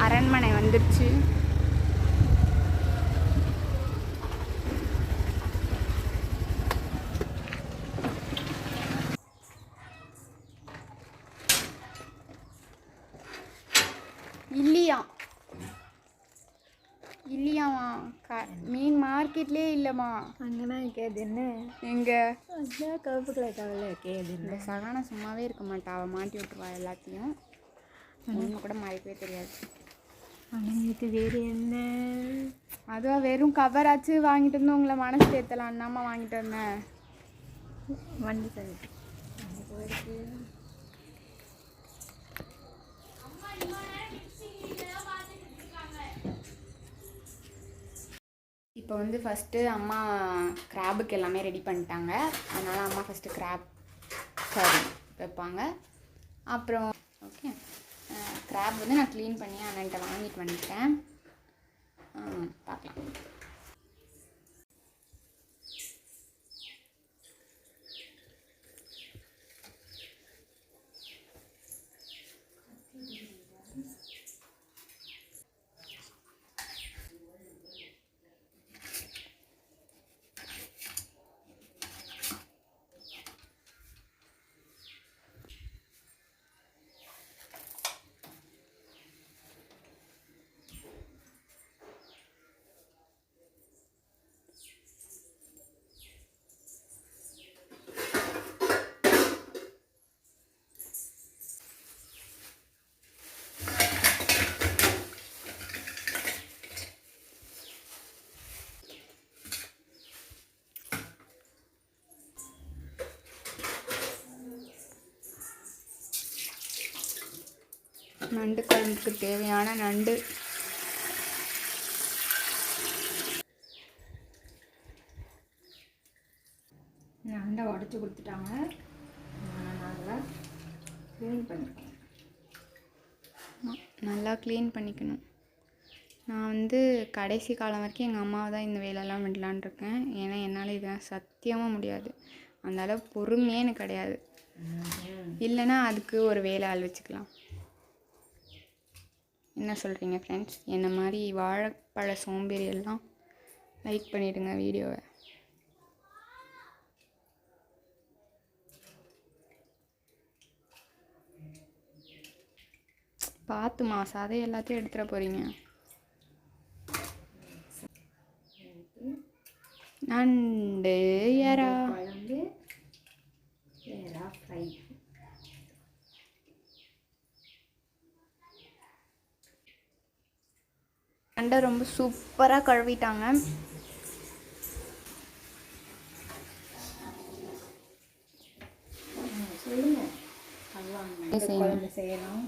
அரண்மனை வந்துருச்சு. இல்லையாம்மா மீன் மார்க்கெட்லேயே இல்லைம்மா. அங்கேனா கேது என்ன எங்கே கருப்பு கலர் கவலை கேது இந்த சகானா சும்மாவே இருக்க மாட்டா. அவள் மாட்டி விட்டுருவா எல்லாத்தையும். ஒன்று கூட மறைக்கவே தெரியாது. அன்னைக்கு வேறு என்ன அதுவும் வெறும் கவராச்சு வாங்கிட்டு வந்து உங்களை மனசு தேத்தலாம் அண்ணாமா வாங்கிட்டு வந்தேன். வண்டி சரி இப்போ வந்து ஃபஸ்ட்டு அம்மா கிராபுக்கு எல்லாமே ரெடி பண்ணிட்டாங்க. அதனால் அம்மா ஃபஸ்ட்டு கிராப் கறி வைப்பாங்க. அப்புறம் ஓகே கிராப் வந்து நான் க்ளீன் பண்ணி அண்ணன்ட்ட வாங்கிட்டு வந்துட்டேன். பார்க்கலாம். நண்டு குழம்புக்கு தேவையான நண்டு நண்டை உடச்சி கொடுத்துட்டாங்க. நல்லா க்ளீன் பண்ணிக்கணும். நல்லா க்ளீன் பண்ணிக்கணும். நான் வந்து கடைசி காலம் வரைக்கும் எங்கள் அம்மாவை தான் இந்த வேலையெல்லாம் விடலான் இருக்கேன். ஏன்னா என்னால் இதெல்லாம் சத்தியமாக முடியாது. அந்தளவு பொறுமையே எனக்கு கிடையாது. இல்லைன்னா அதுக்கு ஒரு வேலை ஆள் வச்சுக்கலாம். என்ன சொல்கிறீங்க ஃப்ரெண்ட்ஸ்? என்ன மாதிரி வாழைப்பழ சோம்பேறி எல்லாம் லைக் பண்ணிவிடுங்க வீடியோவை. பார்த்துமா சதை எல்லாத்தையும் எடுத்துட போகிறீங்க. நண்டு எறா குழம்பு எறா ஃப்ரை. நண்டை ரொம்ப சூப்பராக கழுவிட்டாங்க. சொல்லுங்கள் குழம்பு செய்யணும்.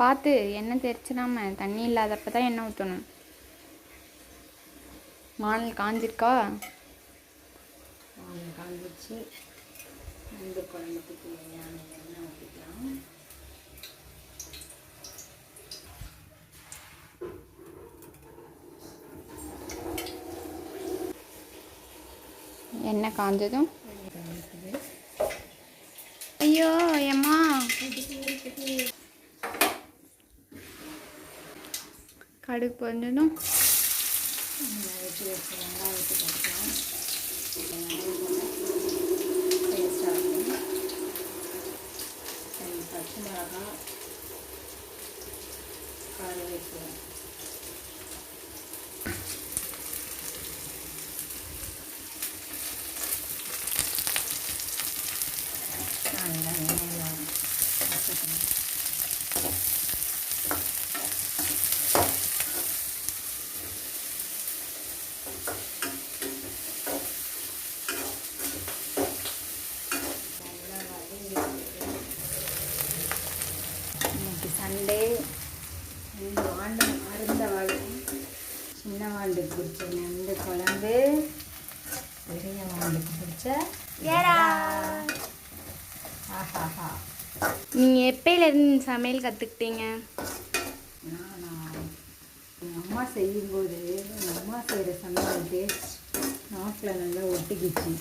பார்த்து எண்ணெய் தெரிச்சிடாம. தண்ணி இல்லாதப்ப தான் எண்ணெய் ஊற்றணும். மானல் காஞ்சிருக்கா? காஞ்சிச்சு. நண்டு குழம்புக்கு தேவையான எண்ணெய் ஊற்றிக்கலாம். எண்ணெய் காஞ்சதும் ஐயோ ஏம்மா கடுகு பொரிஞ்சதும் வெட்டி வச்சு வெங்காயத்தை போட்டுக்கலாம். பச்சை மிளகா, கருவேப்பிலை, நல்லா எண்ணெயில் வச்சுக்கணும். சண்டே 2 ஆண்டு அருந்த வாழ்க்கை. சின்ன வாழ்ந்துக்கு பிடிச்ச நண்டு குழம்பு, பெரிய வாழ்ந்துக்கு பிடிச்ச எறா. ஆஹாஹா. நீங்கள் எப்போலேருந்து சமையல் கற்றுக்கிட்டீங்க? நான் எங்கள் அம்மா செய்யும்போது எங்கள் அம்மா செய்கிற சமையல் டேஸ்ட் நாக்கில் நல்லா ஒட்டிக்கிச்சு.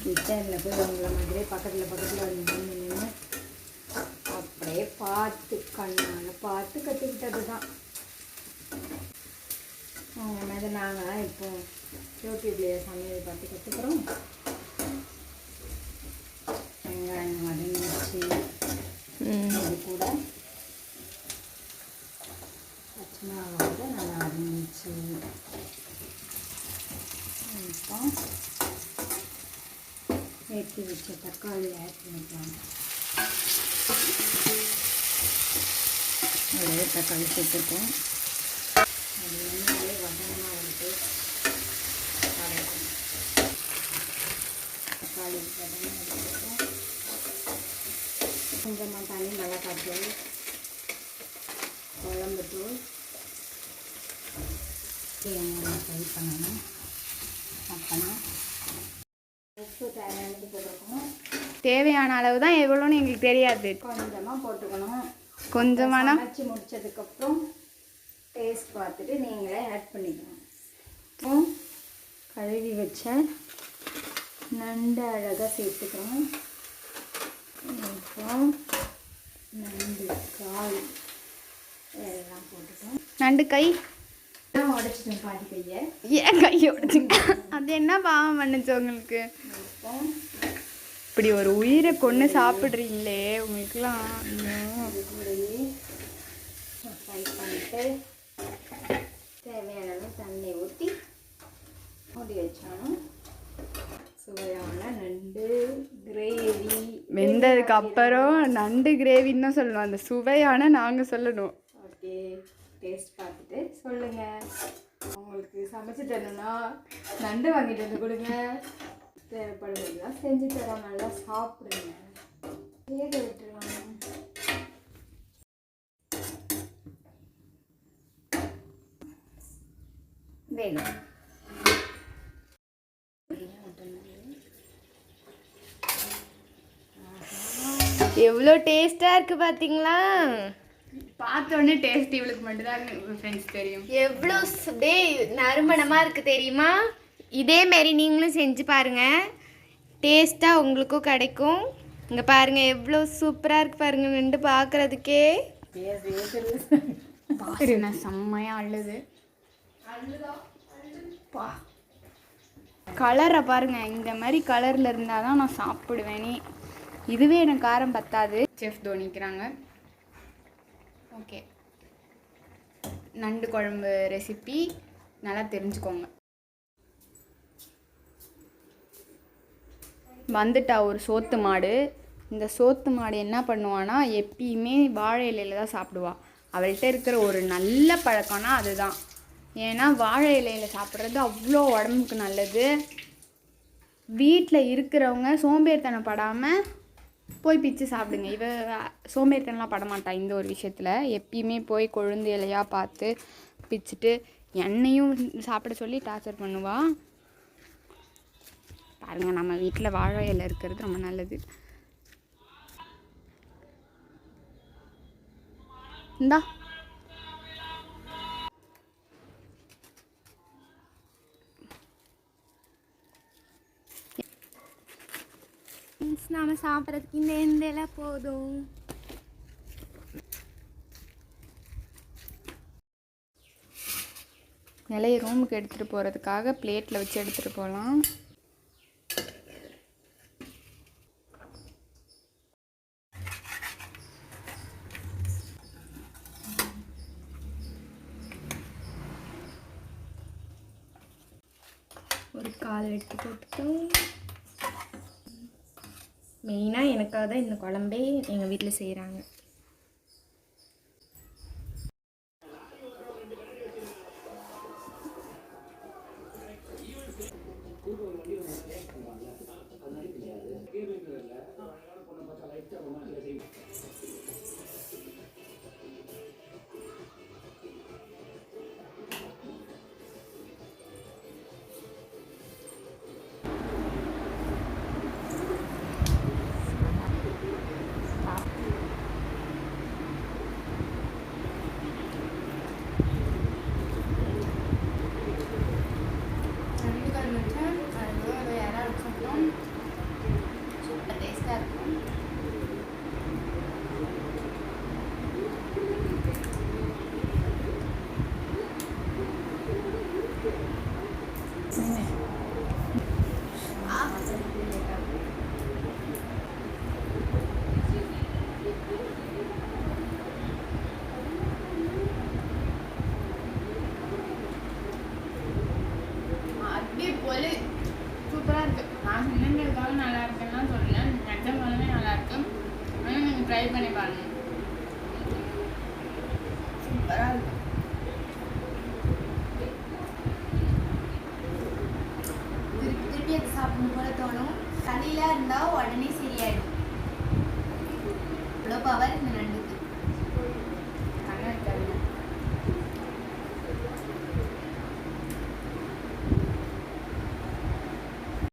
கிச்சனில் போய் உங்களை மாதிரியே பக்கத்தில் வந்து நின்று அப்படியே பார்த்து கண்ணால் பார்த்து கற்றுக்கிட்டது தான். அவங்க மாதிரி நாங்கள் இப்போ யூடியூப்லேயே சமையல் பார்த்து கற்றுக்குறோம். வெங்காயம் வதங்கிச்சு, அது கூட பச்சை மிளகாய் கூட நல்லா வதங்கிச்சு. இப்போ ஏற்றி வச்ச தக்காளி ஆட் பண்ணிக்கலாம். ஒரே தக்காளி சேர்த்துருக்கோம். அது எண்ணெயிலே வதங்கினா வந்துட்டு வதக்கணும். தக்காளி வதங்கி எடுத்துருக்கோம். கொஞ்சமாக தண்ணி மிளகாத்தூள், குழம்பு தூள் ஃப்ரை பண்ணணும். அப்போனா உப்பு தேவையானது போட்டுக்கணும். தேவையான அளவு தான், எவ்வளோன்னு எங்களுக்கு தெரியாது. கொஞ்சமாக போட்டுக்கணும். கொஞ்சமான சமைச்சு முடிச்சதுக்கப்புறம் டேஸ்ட் பார்த்துட்டு நீங்களே ஆட் பண்ணிக்கணும். இப்போ கழுவி வச்ச நண்டு அழகாக சேர்த்துக்கணும். இப்போ நண்டு கால் எல்லாம் போட்டுக்கணும். நண்டு கை உடச்சிட்டேன் பாதி கையை. ஏன் கையை உடச்சிங்க? அது என்ன பாவம் பண்ணுச்சு உங்களுக்கு? இப்போ இப்படி ஒரு உயிரை கொண்டு சாப்பிட்றீங்களே, உங்களுக்குலாம் இது கூடயே ஃப்ரை பண்ணிட்டு தேவையான அளவு தண்ணி ஊற்றி மூடி வச்சாலும் சுவையான நண்டு கிரேவி. வெந்ததுக்கு அப்புறம் நண்டு கிரேவின்னு தான் சொல்லணும், அந்த சுவையான நாங்கள் சொல்லணும். ஓகே, டேஸ்ட் பார்த்துட்டு சொல்லுங்கள். உங்களுக்கு சமைச்சு தரணும்னா நண்டு வாங்கிட்டு வந்து கொடுங்க. தேவைப்படுறதுலாம் செஞ்சு தரோம். நல்லா சாப்பிடுங்க. வேக விட்டுருவாங்க. வேகம் எவ்வளோ டேஸ்ட்டாக இருக்குது பார்த்தீங்களா? பார்த்தோன்னே டேஸ்ட் இவளுக்கு மட்டும்தான் ஃப்ரெண்ட்ஸ் தெரியும். எவ்வளோ அப்படியே நறுமணமாக இருக்குது தெரியுமா? இதேமாரி நீங்களும் செஞ்சு பாருங்கள், டேஸ்ட்டாக உங்களுக்கும் கிடைக்கும். இங்கே பாருங்கள் எவ்வளோ சூப்பராக இருக்குது பாருங்கள், நண்டு பார்க்குறதுக்கே செம்மையாக அள்ளுது. கலரை பாருங்கள், இந்த மாதிரி கலரில் இருந்தால் தான் நான் சாப்பிடுவேனே. இதுவே எனக்கு காரம் பத்தாது. செஃப் தோனிக்கிறாங்க. ஓகே, நண்டு குழம்பு ரெசிபி நல்லா தெரிஞ்சுக்கோங்க. வந்துட்டா ஒரு சோத்து மாடு. இந்த சோத்து மாடு என்ன பண்ணுவான்னா, எப்பயுமே வாழை இலையில தான் சாப்பிடுவா. அவள்கிட்ட இருக்கிற ஒரு நல்ல பழக்கம்னா அதுதான். ஏன்னா வாழை இலையில் சாப்பிட்றது அவ்வளோ உடம்புக்கு நல்லது. வீட்டில் இருக்கிறவங்க சோம்பேறித்தனம் படாமல் போய் பிச்சு சாப்பிடுங்க. இவ சோம்பேறித்தனம்லாம் படமாட்டா இந்த ஒரு விஷயத்தில். எப்பயுமே போய் கொழுந்து இலையாக பார்த்து பிச்சுட்டு எண்ணெயும் சாப்பிட சொல்லி டார்ச்சர் பண்ணுவா. பாருங்கள், நம்ம வீட்டில் வாழை இலை இருக்கிறது ரொம்ப நல்லது. இந்தா நாம் சாப்பிட்றதுக்கு இந்த இலை போதும். இலையை ரூமுக்கு எடுத்துகிட்டு போகிறதுக்காக பிளேட்டில் வச்சு எடுத்துகிட்டு போகலாம். ஒரு கால் எடுத்து போட்டுட்டோம். மெயினாக எனக்காக தான் இந்த குழம்பே எங்கள் வீட்டில் செய்கிறாங்க. நான் சொன்னதுக்காக நல்லா இருக்குன்னா சொல்லல, நிஜமாலுமே நல்லா இருக்கு. ஆனால் நீங்கள் ட்ரை பண்ணி பாருங்க, சூப்பராக இருக்கும். திருப்பி திருப்பி அது சாப்பிடணும் போல தோணும். சளியெலாம் இருந்தால் உடனே சரியாயிடும். அவ்வளோ பவர் இந்த நண்டு.